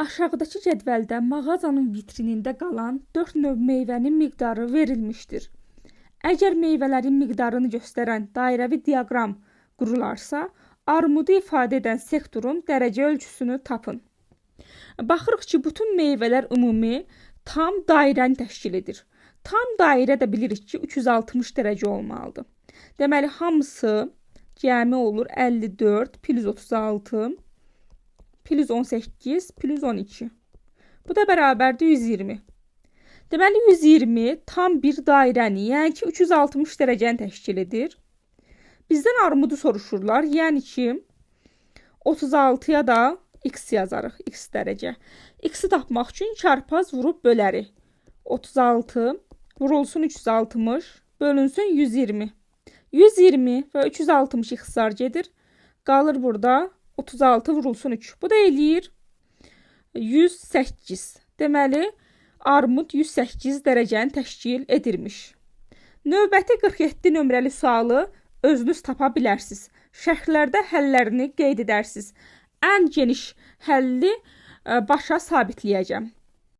Aşağıdakı cədvəldə mağazanın vitrinində qalan 4 növ meyvənin miqdarı verilmişdir. Əgər meyvələrin miqdarını göstərən dairəvi diaqram qurularsa, armudu ifadə edən sektorun dərəcə ölçüsünü tapın. Baxırıq ki, bütün meyvələr ümumi tam dairəni təşkil edir. Tam dairə də bilirik ki, 360 dərəcə olmalıdır. Deməli, hamısı cəmi olur 54 plus 36 plus 18 plus 12. Bu da bərabərdir 120. Deməli, 120 tam bir dairəni, yəni ki, 360 dərəcəni təşkil edir. Bizdən armudu soruşurlar, yəni ki, 36-ya da x yazarıq, x dərəcə. X-i tapmaq üçün çarpaz vurub bölərik. 36 vurulsun 360, bölünsün 120. 120 və 360 ixtisar gedir. Qalır burada 36 vurulsun 3. Bu da eləyir 108. Deməli, armud 108 dərəcəni təşkil edirmiş. Növbəti 47 nömrəli sualı özünüz tapa bilərsiniz. Şərhlərdə həllərini qeyd edərsiniz. Ən geniş həlli başa sabitləyəcəm.